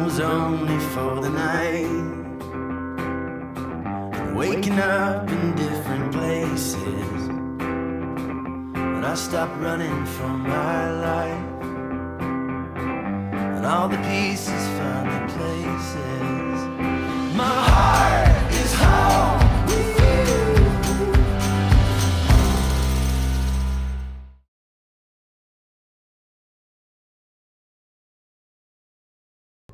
was only for the night. Waking up in different places, but I stopped running from my life, and all the pieces found their places. My heart is home with you.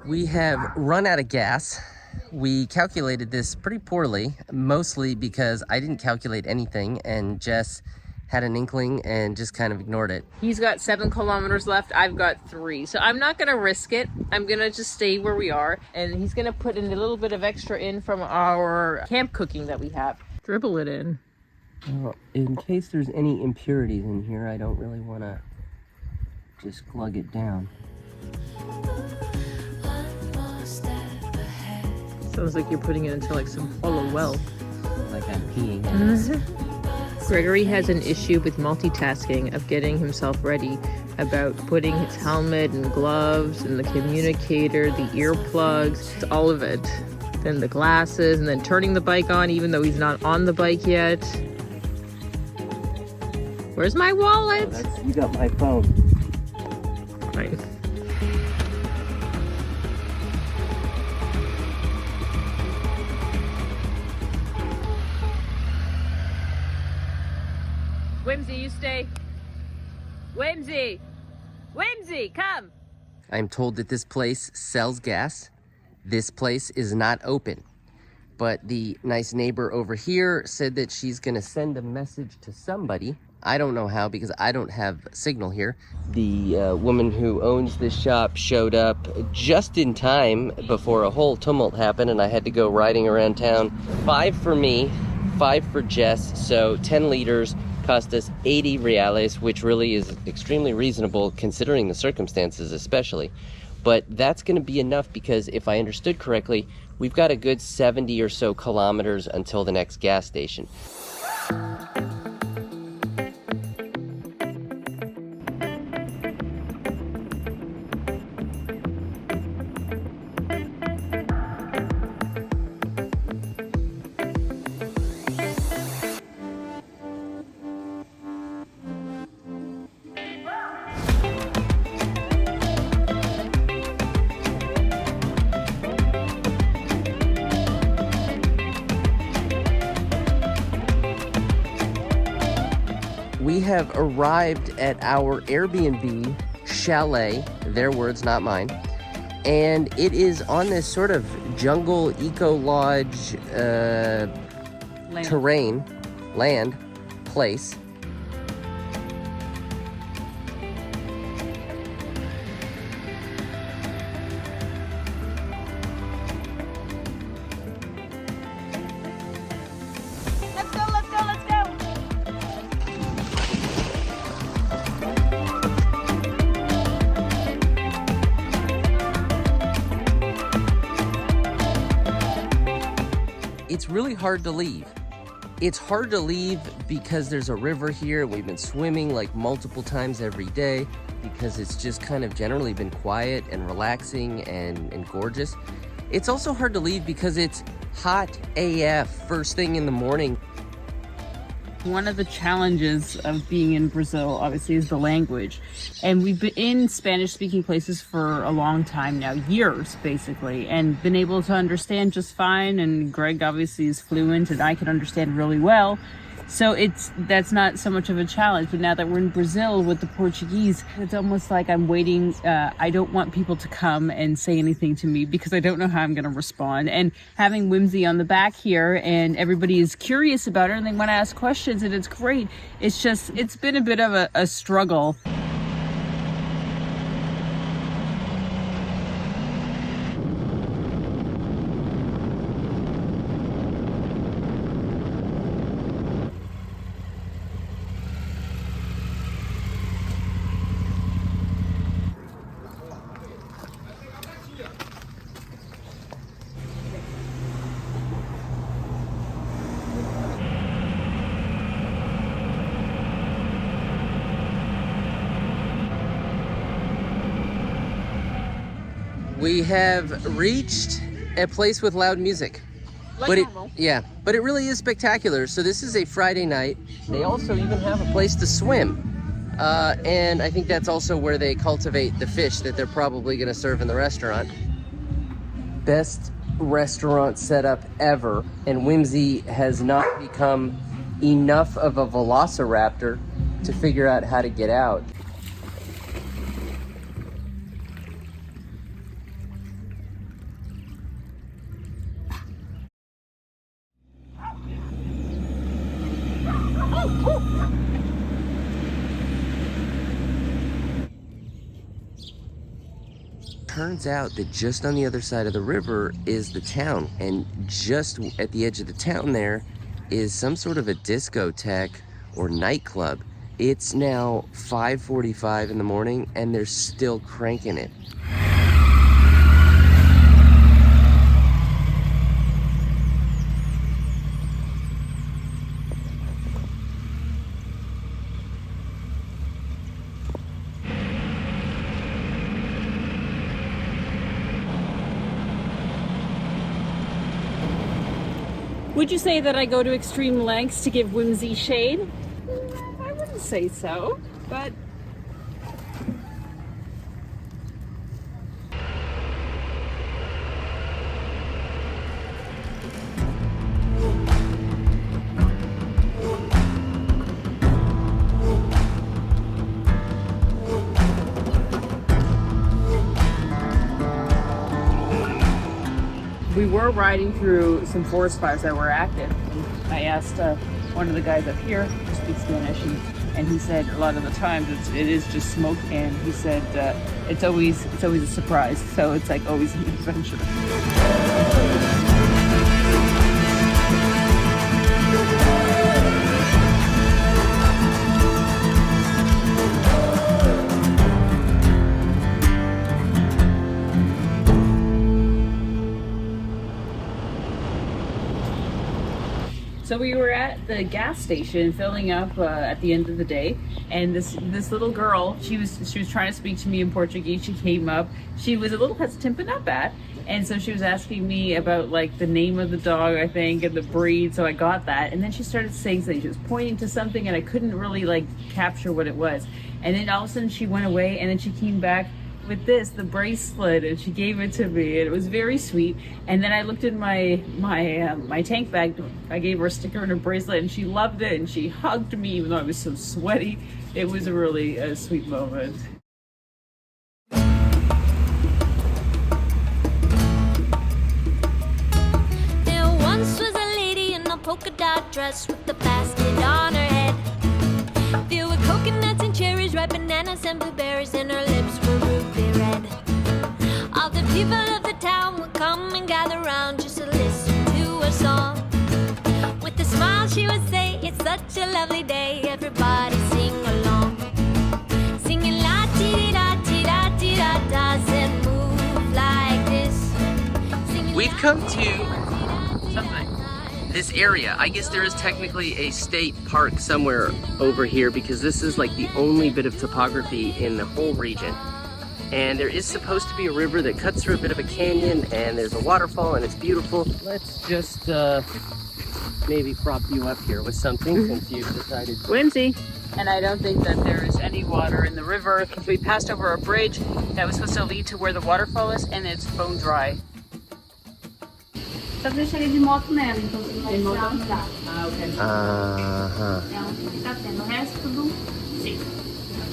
We have run out of gas. We calculated this pretty poorly, mostly because I didn't calculate anything and Jess had an inkling and just kind of ignored it. He's got 7 kilometers left. I've got 3. So I'm not going to risk it. I'm going to just stay where we are. And he's going to put in a little bit of extra in from our camp cooking that we have. Dribble it in. Well, in case there's any impurities in here, I don't really want to just glug it down. Sounds like you're putting it into like some hollow well. Like I'm peeing in it. Gregory has an issue with multitasking of getting himself ready, about putting his helmet and gloves and the communicator, the earplugs, all of it. Then the glasses, and then turning the bike on even though he's not on the bike yet. Where's my wallet? Oh, you got my phone. Right. Whimsy, you stay. Whimsy! Whimsy, come! I'm told that this place sells gas. This place is not open. But the nice neighbor over here said that she's gonna send a message to somebody. I don't know how because I don't have signal here. The woman who owns this shop showed up just in time before a whole tumult happened and I had to go riding around town. 5 for me, 5 for Jess, so 10 liters. Cost us 80 reales, which really is extremely reasonable considering the circumstances especially. But that's going to be enough because if I understood correctly, we've got a good 70 or so kilometers until the next gas station. We have arrived at our Airbnb chalet, their words, not mine, and it is on this sort of jungle eco lodge land place. It's really hard to leave. It's hard to leave because there's a river here. We've been swimming like multiple times every day because it's just kind of generally been quiet and relaxing and gorgeous. It's also hard to leave because it's hot AF first thing in the morning. One of the challenges of being in Brazil, obviously, is the language. And we've been in Spanish-speaking places for a long time now, years, basically, and been able to understand just fine. And Greg obviously is fluent, and I can understand really well. So that's not so much of a challenge. But now that we're in Brazil with the Portuguese, it's almost like I'm waiting. I don't want people to come and say anything to me because I don't know how I'm going to respond. And having Whimsy on the back here and everybody is curious about her and they want to ask questions and it's great. It's been a bit of a struggle. We have reached a place with loud music. Like But normal. but it really is spectacular. So this is a Friday night. They also even have a place to swim. And I think that's also where they cultivate the fish that they're probably gonna serve in the restaurant. Best restaurant setup ever. And Whimsy has not become enough of a velociraptor to figure out how to get out. Turns out that just on the other side of the river is the town, and just at the edge of the town there is some sort of a discotheque or nightclub. It's now 5:45 in the morning and they're still cranking it. Would you say that I go to extreme lengths to give Whimsy shade? I wouldn't say so, but we were riding through some forest fires that were active. And I asked one of the guys up here who speaks Spanish, and he said a lot of the times it is just smoke, and he said it's always a surprise. So it's like always an adventure. So we were at the gas station filling up at the end of the day, and this little girl, she was trying to speak to me in Portuguese. She came up. She was a little hesitant, but not bad. And so she was asking me about like the name of the dog, I think, and the breed. So I got that, and then she started saying something. She was pointing to something, and I couldn't really like capture what it was. And then all of a sudden she went away, and then she came back with the bracelet, and she gave it to me, and it was very sweet. And then I looked in my tank bag. I gave her a sticker and a bracelet, and she loved it, and she hugged me even though I was so sweaty. It was a really sweet moment. There once was a lady in a polka dot dress with a basket on her head, filled with coconuts and cherries, ripe bananas and blueberries, and her lips were ruby red. All the people of the town would come and gather round just to listen to her song. With a smile she would say, "It's such a lovely day, everybody sing along." Singing la ti da ti da ti da da, said move like this. Singing, We've come to something. This area, I guess there is technically a state park somewhere over here because this is like the only bit of topography in the whole region. And there is supposed to be a river that cuts through a bit of a canyon, and there's a waterfall, and it's beautiful. Let's just maybe prop you up here with something since you've decided. Whimsy. And I don't think that there is any water in the river because we passed over a bridge that was supposed to lead to where the waterfall is, and it's bone dry. Só deixaria de moto nela, então você não vai precisar andar. Ah, okay. É onde que tá tendo. O resto tudo seco.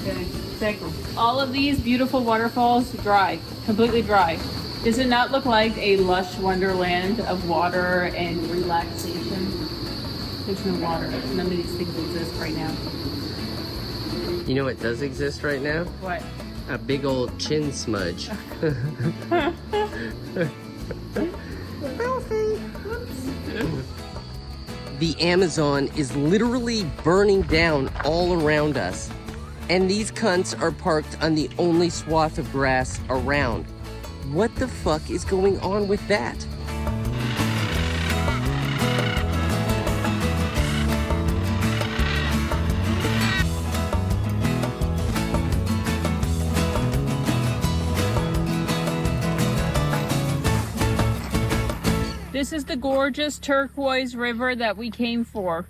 Okay. Exactly. All of these beautiful waterfalls dry, completely dry. Does it not look like a lush wonderland of water and relaxation? There's no water. None of these things exist right now. You know what does exist right now? What? A big old chin smudge. The Amazon is literally burning down all around us. And these cunts are parked on the only swath of grass around. What the fuck is going on with that? This is the gorgeous turquoise river that we came for.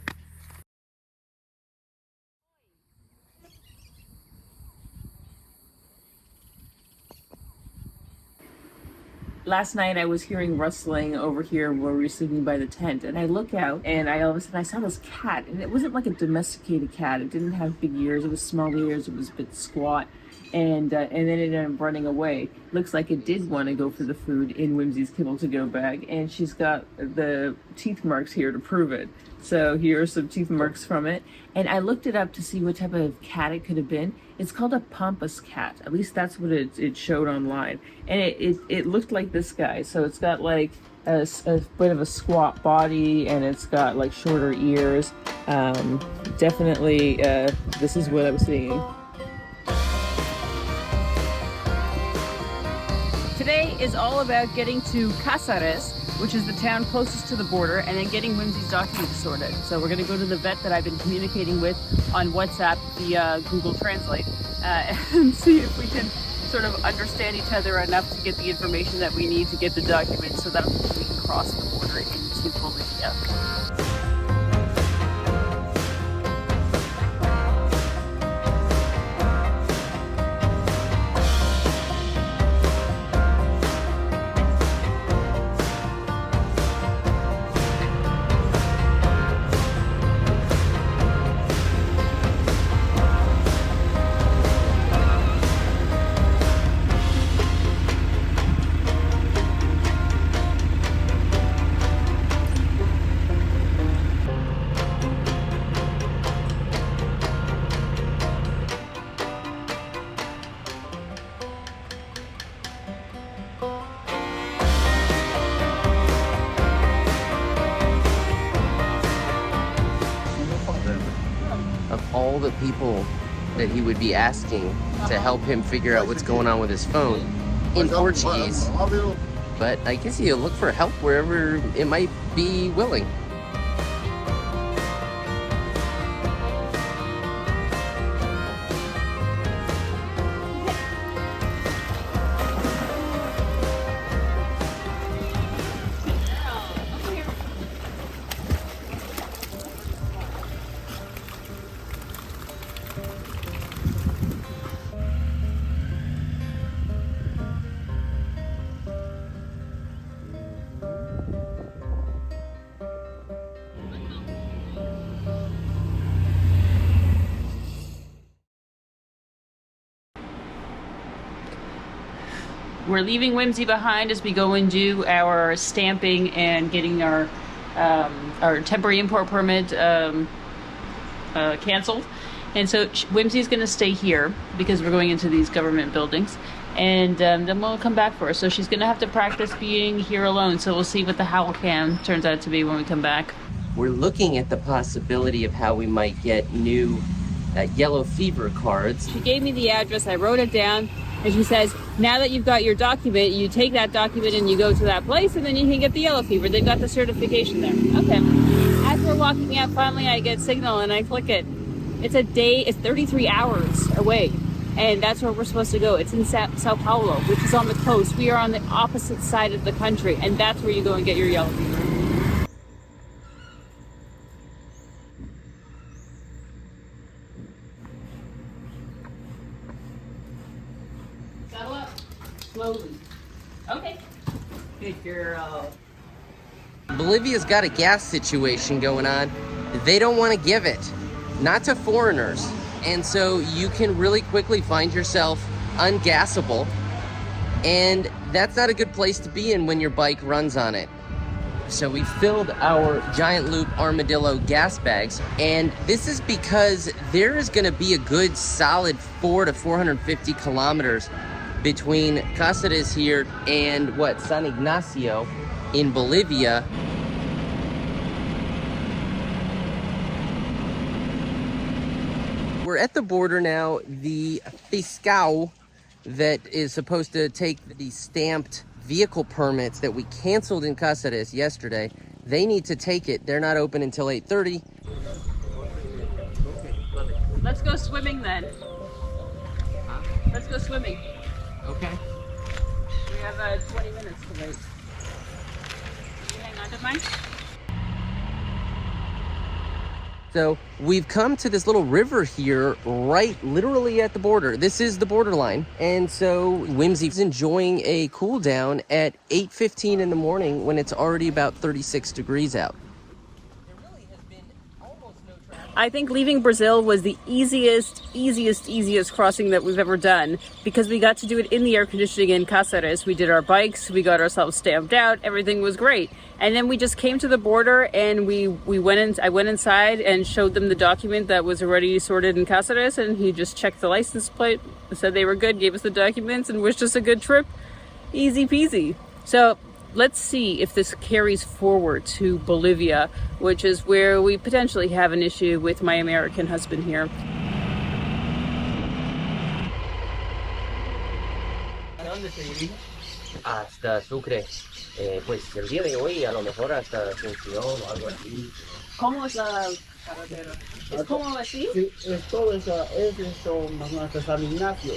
Last night I was hearing rustling over here where we were sleeping by the tent, and I look out and all of a sudden I saw this cat, and it wasn't like a domesticated cat. It didn't have big ears, it was small ears, it was a bit squat, and then it ended up running away. Looks like it did want to go for the food in Whimsy's kibble to go bag, and she's got the teeth marks here to prove it. So here are some teeth marks from it, and I looked it up to see what type of cat it could have been. It's called a pampas cat. At least that's what it showed online, and it looked like this guy. So it's got like a bit of a squat body, and it's got like shorter ears. Definitely, this is what I'm seeing. Today is all about getting to Cades, which is the town closest to the border, and then getting Whimsy's documents sorted. So we're going to go to the vet that I've been communicating with on WhatsApp via Google Translate and see if we can sort of understand each other enough to get the information that we need to get the documents so that we can cross the border into Bolivia. All the people that he would be asking to help him figure out what's going on with his phone in Portuguese. But I guess he'll look for help wherever it might be willing. We're leaving Whimsy behind as we go and do our stamping and getting our temporary import permit canceled. And so Whimsy's going to stay here because we're going into these government buildings, and then we'll come back for her. So she's going to have to practice being here alone. So we'll see what the howl cam turns out to be when we come back. We're looking at the possibility of how we might get new yellow fever cards. She gave me the address, I wrote it down, and she says, now that you've got your document, you take that document and you go to that place, and then you can get the yellow fever. They've got the certification there. Okay. As we're walking out, finally I get signal and I click it. It's a day, it's 33 hours away, and that's where we're supposed to go. It's in Sao Paulo, which is on the coast. We are on the opposite side of the country, and that's where you go and get your yellow fever. Settle up. Slowly. Okay. Good girl. Bolivia's got a gas situation going on. They don't want to give it. Not to foreigners, and so you can really quickly find yourself ungassable, and that's not a good place to be in when your bike runs on it. So we filled our Giant Loop Armadillo gas bags, and this is because there is going to be a good solid 400 to 450 kilometers between Cades here and San Ignacio in Bolivia. We're at the border now. The fiscal that is supposed to take the stamped vehicle permits that we canceled in Cades yesterday, they need to take it. They're not open until 8:30. Let's go swimming then. Let's go swimming. Okay. We have 20 minutes to wait. You hang Another mic? So we've come to this little river here, right literally at the border. This is the borderline. And so Whimsy's enjoying a cool down at 8:15 in the morning when it's already about 36 degrees out. I think leaving Brazil was the easiest crossing that we've ever done, because we got to do it in the air conditioning in Cades. We did our bikes, we got ourselves stamped out, everything was great. And then we just came to the border and I went inside and showed them the document that was already sorted in Cades, and he just checked the license plate, said they were good, gave us the documents, and wished us a good trip. Easy peasy. So let's see if this carries forward to Bolivia, which is where we potentially have an issue with my American husband here. Hasta Sucre. Pues el día de hoy a lo mejor hasta Asunción o algo así. ¿Cómo es la carretera? ¿Es como así? Sí, es todo eso, es eso, más o menos hasta San Ignacio.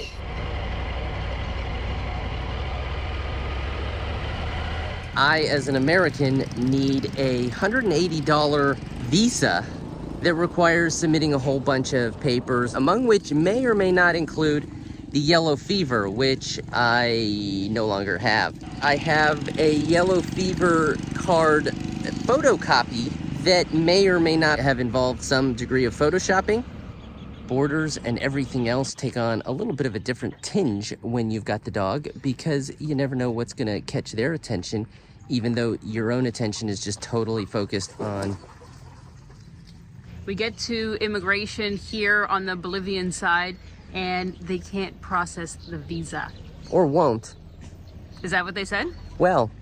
I, as an American, need a $180 visa that requires submitting a whole bunch of papers, among which may or may not include the yellow fever, which I no longer have. I have a yellow fever card photocopy that may or may not have involved some degree of photoshopping. Borders and everything else take on a little bit of a different tinge when you've got the dog, because you never know what's gonna catch their attention, even though your own attention is just totally focused on. We get to immigration here on the Bolivian side and they can't process the visa. Or won't. Is that what they said? Well,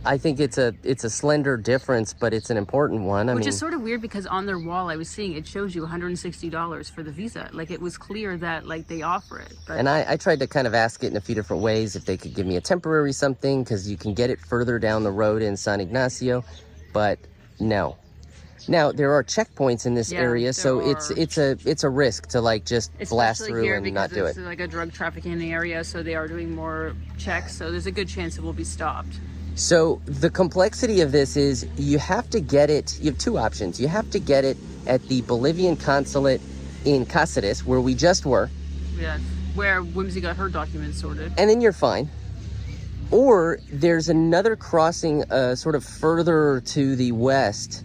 I think it's a slender difference, but it's an important one. Which is sort of weird, because on their wall I was seeing it shows you $160 for the visa. Like, it was clear that like they offer it. But... And I tried to kind of ask it in a few different ways if they could give me a temporary something, because you can get it further down the road in San Ignacio, but no. Now there are checkpoints in this area, so it's a risk to like just blast through and not do it. It's like a drug trafficking area, so they are doing more checks. So there's a good chance it will be stopped. So the complexity of this is you have to get it, you have two options. You have to get it at the Bolivian Consulate in Cades, where we just were. Yeah, where Whimsy got her documents sorted. And then you're fine. Or there's another crossing sort of further to the west,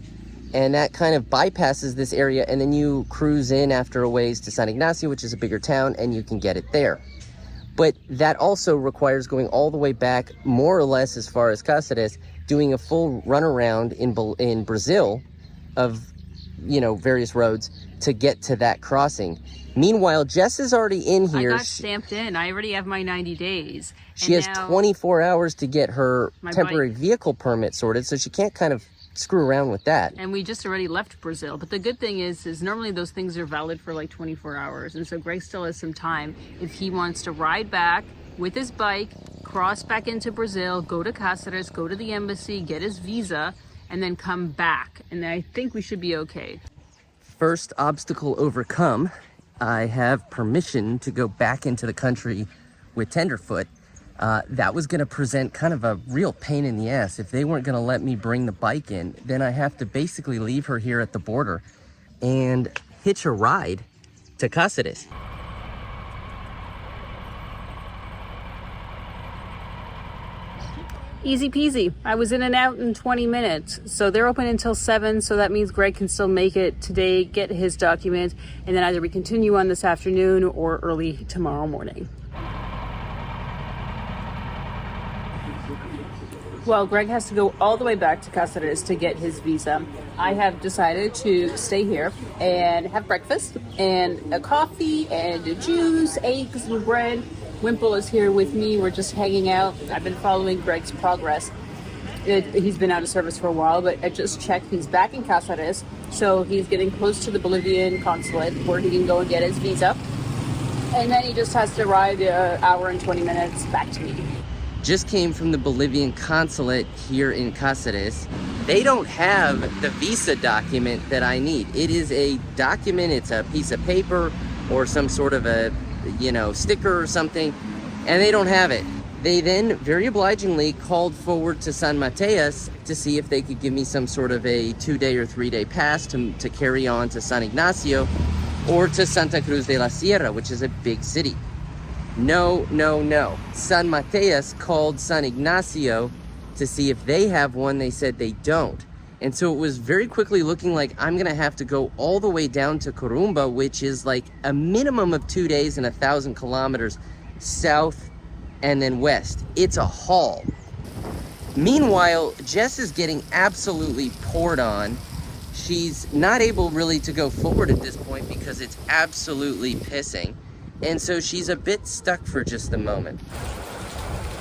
and that kind of bypasses this area, and then you cruise in after a ways to San Ignacio, which is a bigger town, and you can get it there. But that also requires going all the way back, more or less as far as Cades, doing a full runaround in Brazil of, you know, various roads to get to that crossing. Meanwhile, Jess is already in here. I got stamped in. I already have my 90 days. She has 24 hours to get her temporary vehicle permit sorted, so she can't kind of screw around with that. And we just already left Brazil. But the good thing is normally those things are valid for like 24 hours. And so Greg still has some time if he wants to ride back with his bike, cross back into Brazil, go to Cades, go to the embassy, get his visa, and then come back. And I think we should be okay. First obstacle overcome. I have permission to go back into the country with Tenderfoot. That was going to present kind of a real pain in the ass. If they weren't going to let me bring the bike in, then I have to basically leave her here at the border and hitch a ride to Cades. Easy peasy. I was in and out in 20 minutes. So they're open until 7, so that means Greg can still make it today, get his document, and then either we continue on this afternoon or early tomorrow morning. Well, Greg has to go all the way back to Cades to get his visa. I have decided to stay here and have breakfast and a coffee and a juice, eggs and bread. Wimple is here with me. We're just hanging out. I've been following Greg's progress. He's been out of service for a while, but I just checked. He's back in Cades, so he's getting close to the Bolivian Consulate where he can go and get his visa. And then he just has to ride an hour and 20 minutes back to me. Just came from the Bolivian Consulate here in Cades. They don't have the visa document that I need. It is a document, it's a piece of paper or some sort of a, you know, sticker or something, and they don't have it. They then very obligingly called forward to San Mateas to see if they could give me some sort of a 2-day or 3-day pass to carry on to San Ignacio or to Santa Cruz de la Sierra, which is a big city. No, no, no. San Mateas called San Ignacio to see if they have one. They said they don't. And so it was very quickly looking like I'm gonna have to go all the way down to Corumba, which is like a minimum of 2 days and 1,000 kilometers south and then west. It's a haul. Meanwhile, Jess is getting absolutely poured on. She's not able really to go forward at this point because it's absolutely pissing. And so she's a bit stuck for just the moment.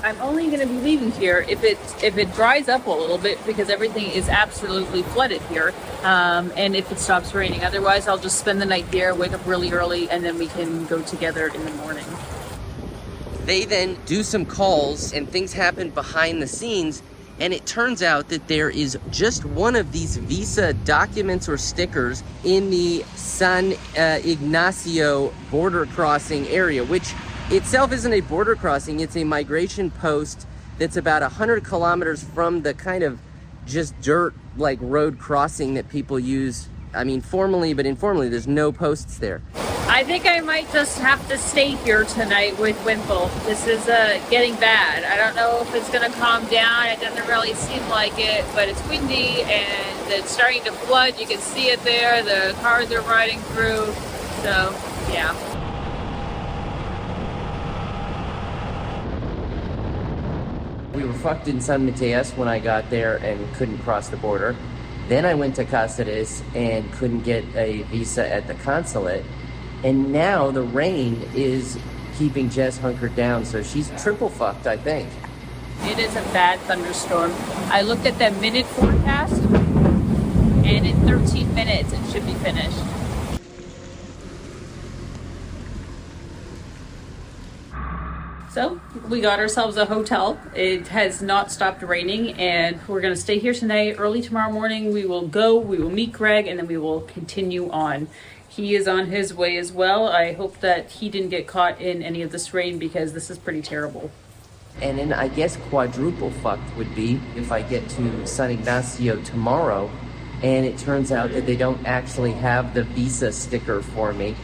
I'm only going to be leaving here if it dries up a little bit, because everything is absolutely flooded here, and if it stops raining. Otherwise, I'll just spend the night here, wake up really early, and then we can go together in the morning. They then do some calls and things happen behind the scenes, and it turns out that there is just one of these visa documents or stickers in the San Ignacio border crossing area, which itself isn't a border crossing, it's a migration post that's about 100 kilometers from the kind of just dirt like road crossing that people use. I mean, formally, but informally, there's no posts there. I think I might just have to stay here tonight with Wimple. This is getting bad. I don't know if it's gonna calm down. It doesn't really seem like it, but it's windy and it's starting to flood. You can see it there. The cars are riding through. So, yeah. We were fucked in San Mateas when I got there and couldn't cross the border. Then I went to Cades and couldn't get a visa at the consulate. And now the rain is keeping Jess hunkered down, so she's triple fucked, I think. It is a bad thunderstorm. I looked at the minute forecast, and in 13 minutes it should be finished. So we got ourselves a hotel. It has not stopped raining, and we're gonna stay here tonight. Early tomorrow morning we will meet Greg, and then we will continue on. He is on his way as well. I hope that he didn't get caught in any of this rain, because this is pretty terrible. And then I guess quadruple fucked would be if I get to San Ignacio tomorrow and it turns out that they don't actually have the visa sticker for me.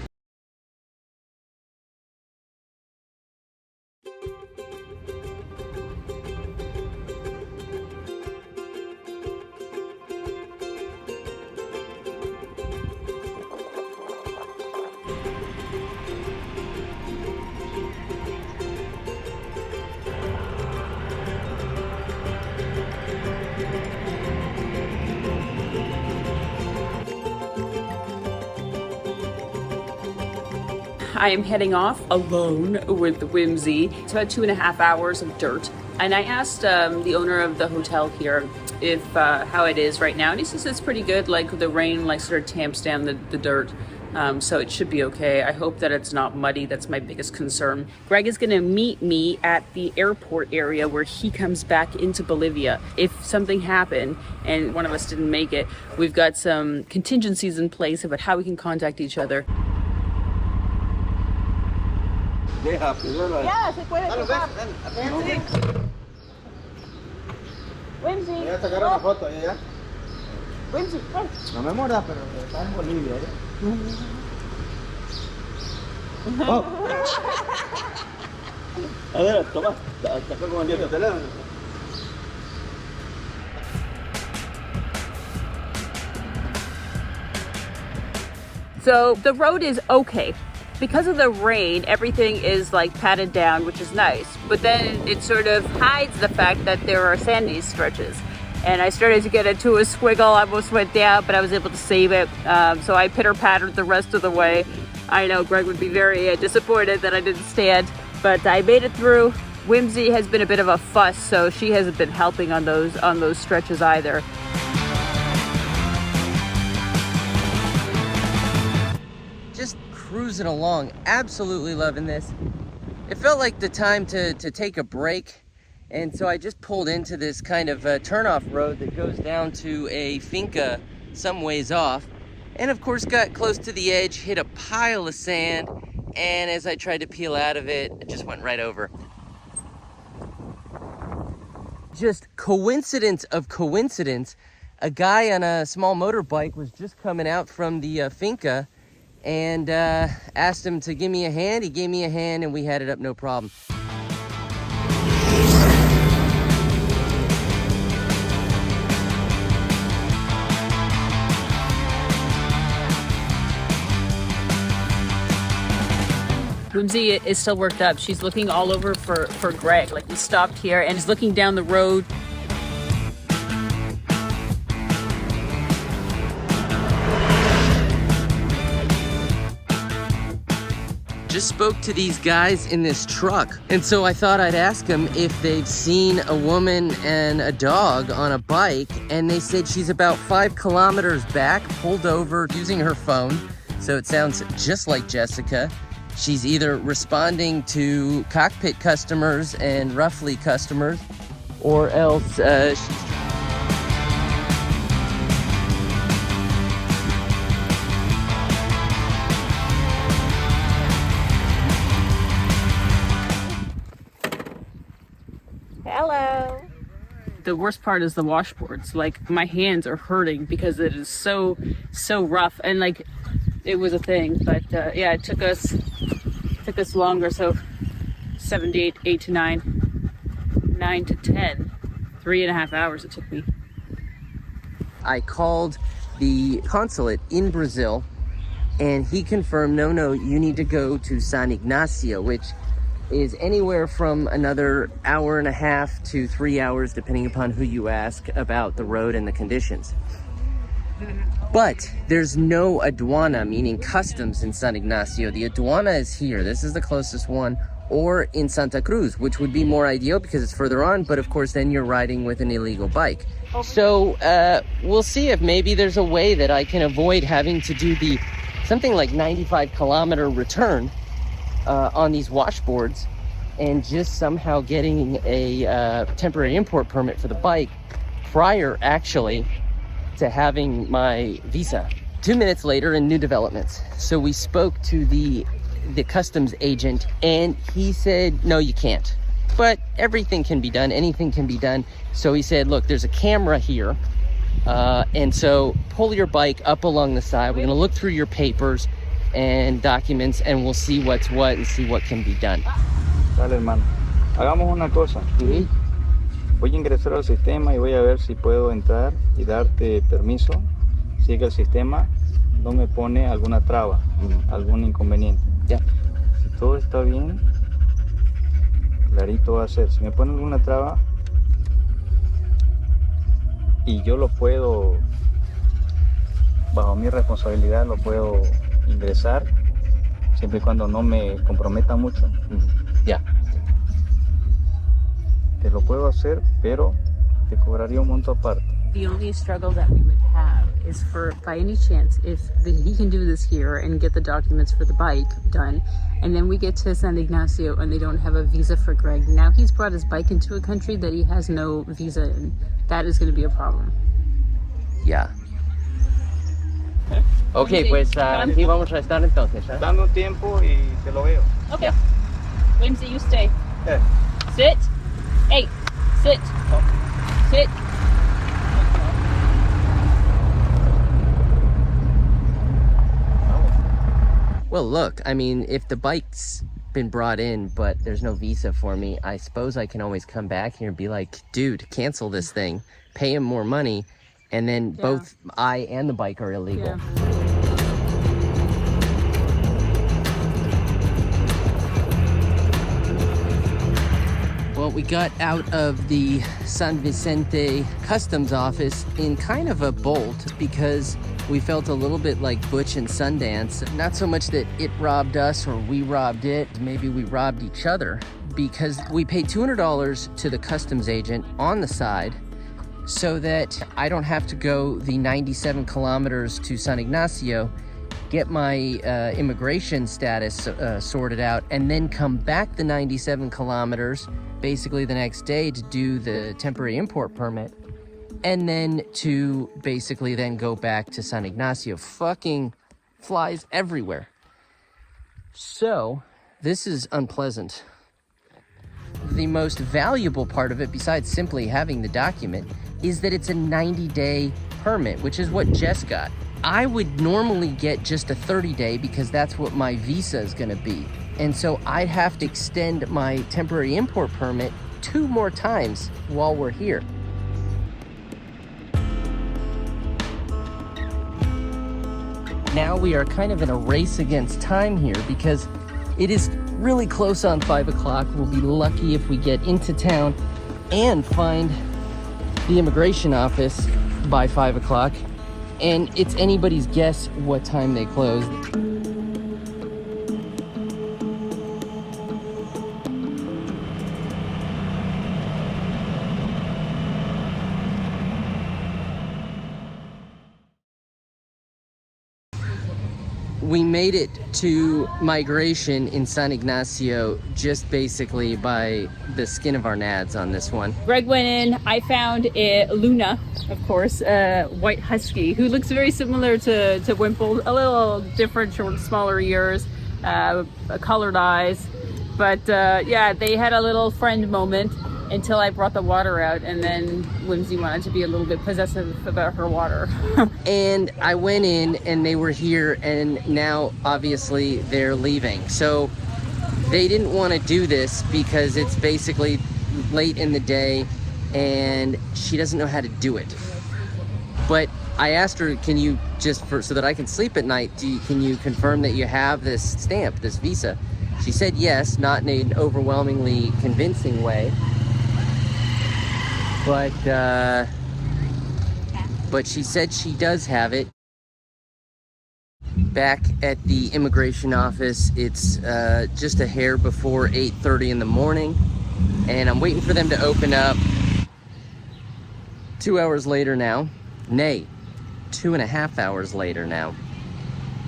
I am heading off alone with Whimsy. It's about 2.5 hours of dirt. And I asked the owner of the hotel here if how it is right now. And he says it's pretty good. Like the rain like sort of tamps down the dirt. So it should be okay. I hope that it's not muddy. That's my biggest concern. Greg is gonna meet me at the airport area where he comes back into Bolivia. If something happened and one of us didn't make it, we've got some contingencies in place about how we can contact each other. Deja, primero. Ya, se puede Dale, tocar. ven. Whimsy. Voy a sacar una foto ya. Whimsy, ven. No me muerdas, pero está en Bolivia, Oh. A ver, toma. Saca con el teléfono. So the road is okay. Because of the rain, everything is like patted down, which is nice. But then it sort of hides the fact that there are sandy stretches. And I started to get into a squiggle, I almost went down, but I was able to save it. So I pitter-pattered the rest of the way. I know Greg would be very disappointed that I didn't stand, but I made it through. Whimsy has been a bit of a fuss, so she hasn't been helping on those stretches either. Just cruising along, absolutely loving this. It felt like the time to take a break, and so I just pulled into this kind of turnoff road that goes down to a finca some ways off, and of course got close to the edge, hit a pile of sand, and as I tried to peel out of it, it just went right over. just coincidence of coincidence, a guy on a small motorbike was just coming out from the finca and asked him to give me a hand. He gave me a hand and we had it up no problem. Whimsy is still worked up. She's looking all over for Greg. Like, we stopped here and is looking down the road. Just spoke to these guys in this truck, and so I thought I'd ask them if they've seen a woman and a dog on a bike, and they said she's about 5 kilometers back, pulled over using her phone, so it sounds just like Jessica. She's either responding to cockpit customers and RUFFLY customers, or else she's... Hello. The worst part is the washboards. Like, my hands are hurting because it is so rough, and like, it was a thing, but yeah, it took us longer. So 7 to 8 to 9 to 10, 3.5 hours it took me. I called the consulate in Brazil, and he confirmed, no, you need to go to San Ignacio, which is anywhere from another 1.5 hours to 3 hours, depending upon who you ask about the road and the conditions. But there's no aduana, meaning customs, in San Ignacio. The aduana is here. This is the closest one, or in Santa Cruz, which would be more ideal because it's further on, but of course then you're riding with an illegal bike. So we'll see if maybe there's a way that I can avoid having to do the something like 95-kilometer return on these washboards, and just somehow getting a temporary import permit for the bike prior, actually, to having my visa. 2 minutes later, and new developments. So we spoke to the customs agent, and he said, no, you can't. But everything can be done, anything can be done. So he said, look, there's a camera here, and so pull your bike up along the side. We're gonna look through your papers and documents, and we'll see what's what and see what can be done. Dale, hermano. Hagamos una cosa. Voy a ingresar al sistema y voy a ver si puedo entrar y darte permiso, si es que el sistema no me pone alguna traba, algún inconveniente. Ya. Si todo está bien, clarito va a ser. Si me pone alguna traba y yo lo puedo, bajo mi responsabilidad, lo puedo ingresar, siempre y cuando no me comprometa mucho. Ya. Te lo puedo hacer, pero te cobraría un monto aparte. The only struggle that we would have is for, by any chance, if he can do this here and get the documents for the bike done, and then we get to San Ignacio and they don't have a visa for Greg. Now he's brought his bike into a country that he has no visa in. That is going to be a problem. Ya. Ok, pues aquí vamos a estar entonces. Dame un tiempo y te lo veo. Okay. Whimsy, you stay. Yeah. Sit. Hey, sit. Sit. Well, look, I mean, if the bike's been brought in, but there's no visa for me, I suppose I can always come back here and be like, dude, cancel this thing, pay him more money, and then both I and the bike are illegal. Yeah. Well, we got out of the San Vicente customs office in kind of a bolt because we felt a little bit like Butch and Sundance. Not so much that it robbed us or we robbed it, maybe we robbed each other, because we paid $200 to the customs agent on the side so that I don't have to go the 97 kilometers to San Ignacio, get my immigration status sorted out, and then come back the 97 kilometers basically the next day to do the temporary import permit, and then to basically then go back to San Ignacio. Fucking flies everywhere. So this is unpleasant. the most valuable part of it, besides simply having the document, is that it's a 90-day permit, which is what Jess got. I would normally get just a 30-day because that's what my visa is gonna be. And so I'd have to extend my temporary import permit 2 more times while we're here. Now we are kind of in a race against time here because it is really close on 5 o'clock. We'll be lucky if we get into town and find the immigration office by 5 o'clock. And it's anybody's guess what time they close. We made it to migration in San Ignacio just basically by the skin of our nads on this one. Greg went in. I found Luna, of course, a white husky who looks very similar to Wimple, a little different, short, smaller ears, colored eyes. But yeah, they had a little friend moment until I brought the water out, and then Whimsy wanted to be a little bit possessive about her water. And I went in and they were here, and now obviously they're leaving. So they didn't want to do this because it's basically late in the day and she doesn't know how to do it. But I asked her, can you just, so that I can sleep at night, can you confirm that you have this stamp, this visa? She said yes, not in an overwhelmingly convincing way. But she said she does have it. Back at the immigration office, it's just a hair before 8:30 in the morning, and I'm waiting for them to open up. 2 hours later now, nay, 2.5 hours later now,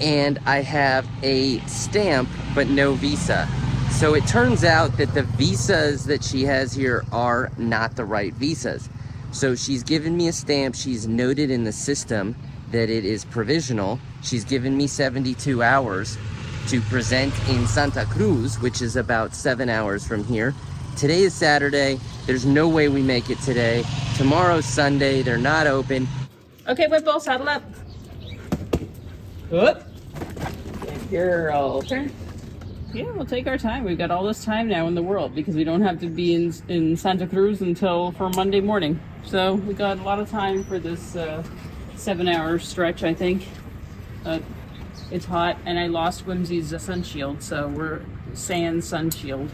and I have a stamp but no visa. So it turns out that the visas that she has here are not the right visas. So she's given me a stamp. She's noted in the system that it is provisional. She's given me 72 hours to present in Santa Cruz, which is about 7 hours from here. Today is Saturday. There's no way we make it today. Tomorrow's Sunday. They're not open. Okay, Whipple, saddle up. Good girl. Okay. Yeah, we'll take our time. We've got all this time now in the world because we don't have to be in Santa Cruz until for Monday morning. So we got a lot of time for this 7-hour stretch, I think. It's hot, and I lost Whimsy's sun shield, so we're sans sun shield.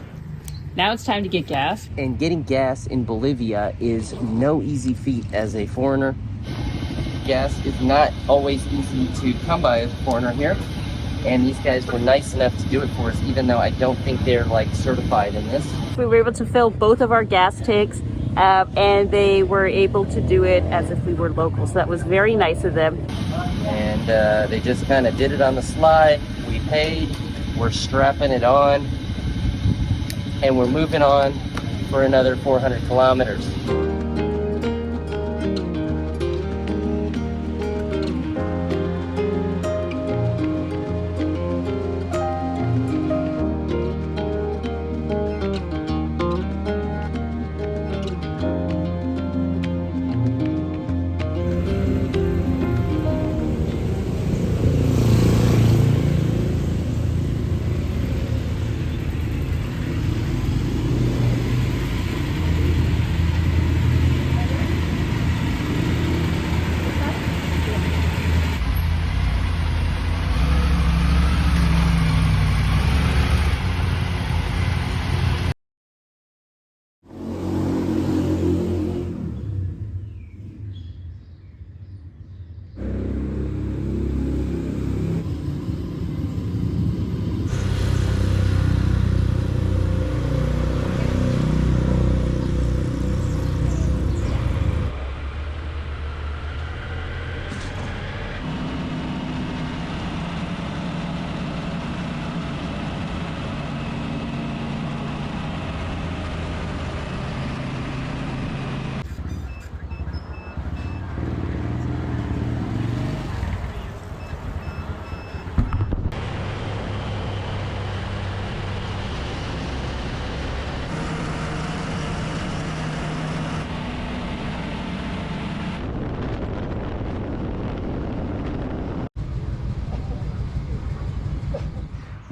Now it's time to get gas. And getting gas in Bolivia is no easy feat as a foreigner. Gas is not always easy to come by as a foreigner here. And these guys were nice enough to do it for us, even though I don't think they're like certified in this. We were able to fill both of our gas tanks, and they were able to do it as if we were local. So that was very nice of them. And they just kind of did it on the slide. We paid, we're strapping it on, and we're moving on for another 400 kilometers.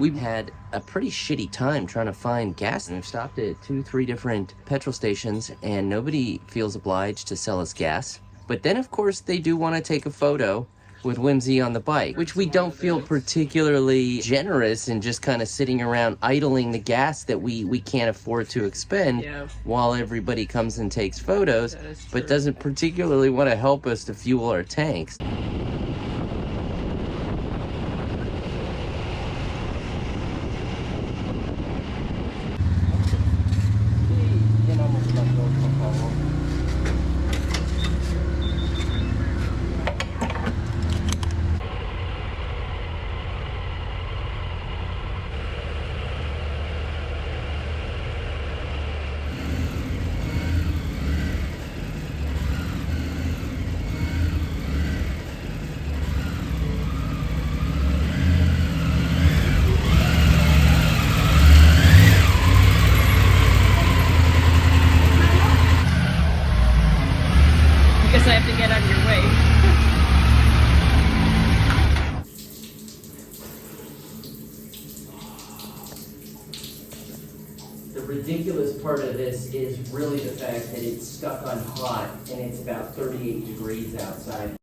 We've had a pretty shitty time trying to find gas, and we've stopped at 2-3 different petrol stations, and nobody feels obliged to sell us gas. But then, of course, they do want to take a photo with Whimsy on the bike, which we don't feel particularly generous in just kind of sitting around idling the gas that we can't afford to expend while everybody comes and takes photos, but doesn't particularly want to help us to fuel our tanks. I have to get out of your way. The ridiculous part of this is really the fact that it's stuck on hot and it's about 38 degrees outside.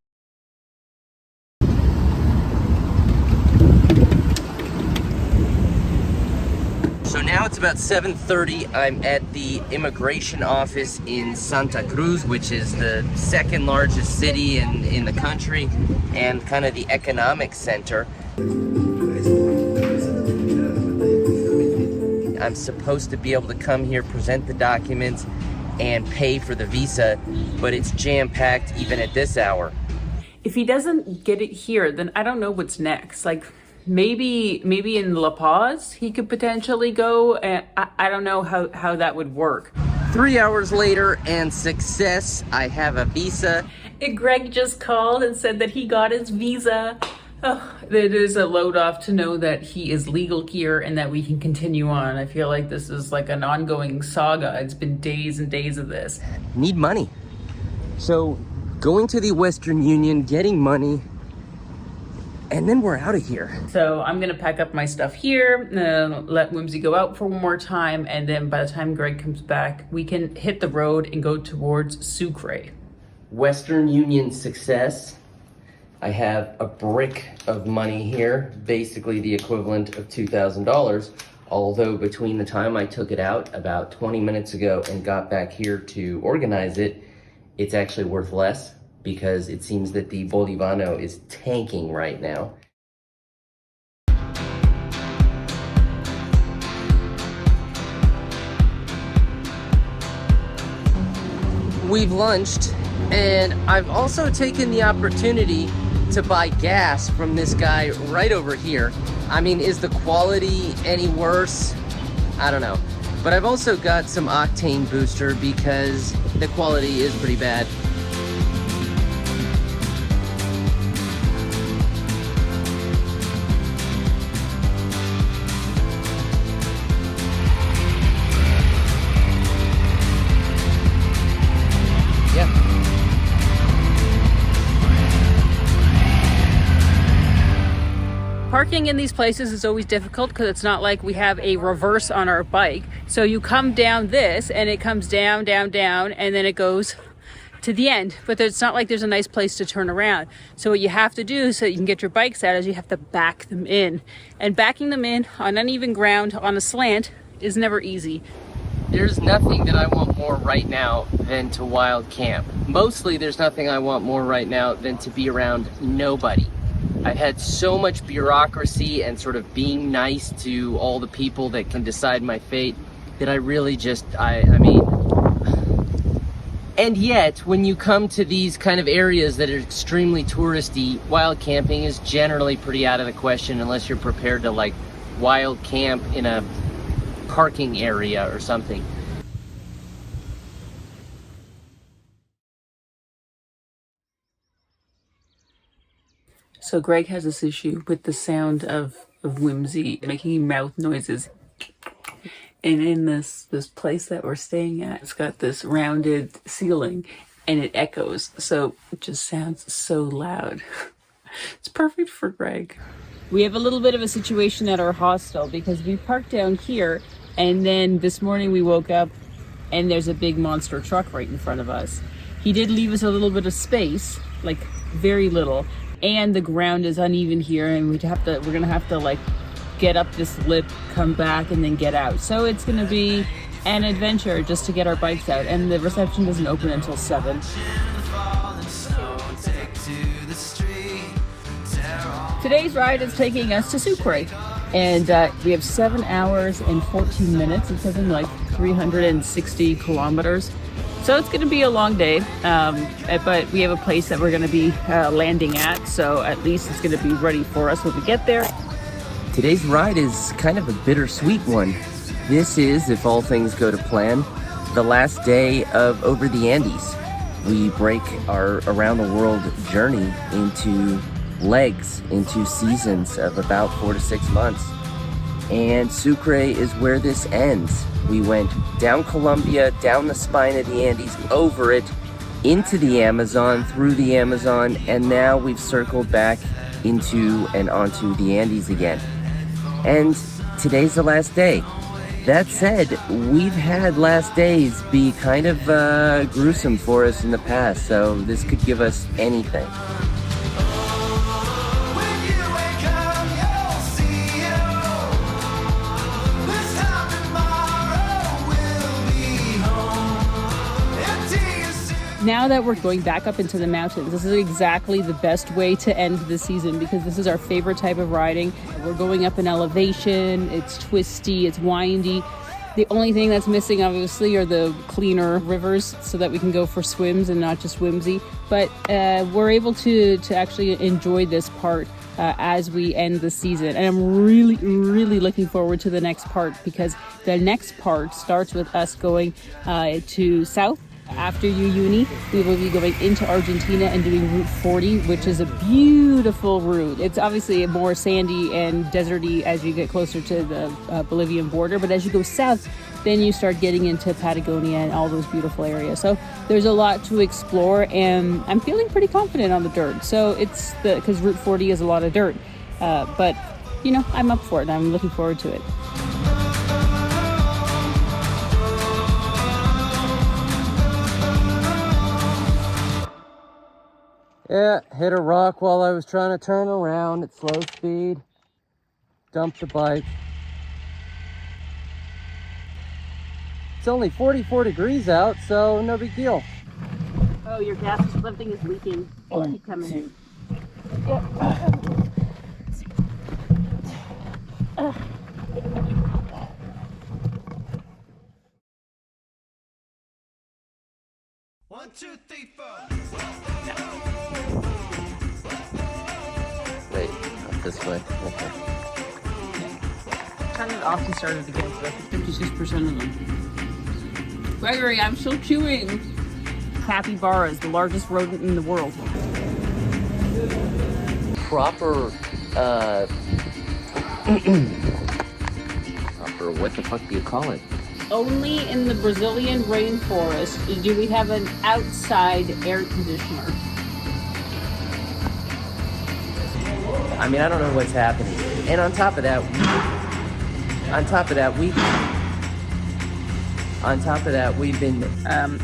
So now it's about 7:30. I'm at the immigration office in Santa Cruz, which is the second largest city in the country and kind of the economic center. I'm supposed to be able to come here, present the documents, and pay for the visa, but it's jam-packed even at this hour. If he doesn't get it here, then I don't know what's next. Like, maybe in La Paz he could potentially go, and I don't know how that would work. 3 hours later and success, I have a visa. Greg just called and said that he got his visa. Oh, it is a load off to know that he is legal here and that we can continue on. I feel like this is like an ongoing saga. It's been days and days of this. Need money. So going to the Western Union, getting money, and then we're out of here. So I'm gonna pack up my stuff here, let Whimsy go out for one more time, and then by the time Greg comes back, we can hit the road and go towards Sucre. Western Union success. I have a brick of money here, basically the equivalent of $2,000, although between the time I took it out about 20 minutes ago and got back here to organize it, it's actually worth less because it seems that the Boliviano is tanking right now. We've lunched, and I've also taken the opportunity to buy gas from this guy right over here. I mean, is the quality any worse? I don't know. But I've also got some octane booster because the quality is pretty bad. Parking in these places is always difficult because it's not like we have a reverse on our bike. So you come down this and it comes down, down, down, and then it goes to the end. But it's not like there's a nice place to turn around. So what you have to do so that you can get your bikes out is you have to back them in. And backing them in on uneven ground on a slant is never easy. There's nothing that I want more right now than to wild camp. Mostly there's nothing I want more right now than to be around nobody. I've had so much bureaucracy and sort of being nice to all the people that can decide my fate that I really just, I mean, and yet when you come to these kind of areas that are extremely touristy, wild camping is generally pretty out of the question unless you're prepared to like wild camp in a parking area or something. So Greg has this issue with the sound of Whimsy making mouth noises. And in this place that we're staying at, it's got this rounded ceiling and it echoes. So it just sounds so loud. It's perfect for Greg. We have a little bit of a situation at our hostel because we parked down here, and then this morning we woke up and there's a big monster truck right in front of us. He did leave us a little bit of space, like very little, and the ground is uneven here, and we're gonna have to like get up this lip, come back, and then get out. So it's gonna be an adventure just to get our bikes out, and the reception doesn't open until 7. Today's ride is taking us to Sucre, and we have 7 hours and 14 minutes. It's something like 360 kilometers. So it's going to be a long day, but we have a place that we're going to be landing at, so at least it's going to be ready for us when we get there. Today's ride is kind of a bittersweet one. This is, if all things go to plan, the last day of Over the Andes. We break our around the world journey into legs, into seasons of about 4 to 6 months. And Sucre is where this ends. We went down Colombia, down the spine of the Andes, over it, into the Amazon, through the Amazon, and now we've circled back into and onto the Andes again. And today's the last day. That said, we've had last days be kind of gruesome for us in the past, so this could give us anything. Now that we're going back up into the mountains, this is exactly the best way to end the season because this is our favorite type of riding. We're going up in elevation, it's twisty, it's windy. The only thing that's missing, obviously, are the cleaner rivers so that we can go for swims and not just Whimsy. But we're able to actually enjoy this part as we end the season. And I'm really, really looking forward to the next part because the next part starts with us going to south. After Uyuni, we will be going into Argentina and doing Route 40, which is a beautiful route. It's obviously more sandy and deserty as you get closer to the Bolivian border, but as you go south, then you start getting into Patagonia and all those beautiful areas. So there's a lot to explore, and I'm feeling pretty confident on the dirt. So it's because Route 40 is a lot of dirt, but you know, I'm up for it. I'm looking forward to it. Yeah, hit a rock while I was trying to turn around at slow speed. Dumped the bike. It's only 44 degrees out, so no big deal. Oh, your gas something is leaking. Keep coming in. Yeah. 1, 2, 3, 4. Wait, up this way. Okay. Turn it off to start it again, so I think 56% of them. Gregory, I'm still chewing. Capybara is the largest rodent in the world. Proper, what the fuck do you call it? Only in the Brazilian rainforest do we have an outside air conditioner. I mean, I don't know what's happening. And on top of that, we've been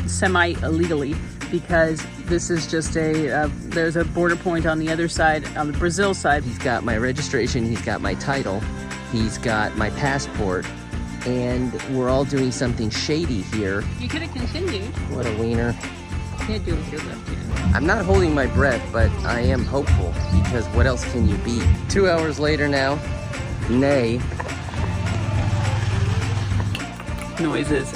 semi-illegally, because this is just there's a border point on the other side, on the Brazil side. He's got my registration, he's got my title, he's got my passport, and we're all doing something shady here. You could have continued. What a wiener. Can't do it with your left hand. I'm not holding my breath, but I am hopeful, because what else can you be? 2 hours later now, nay. Noises.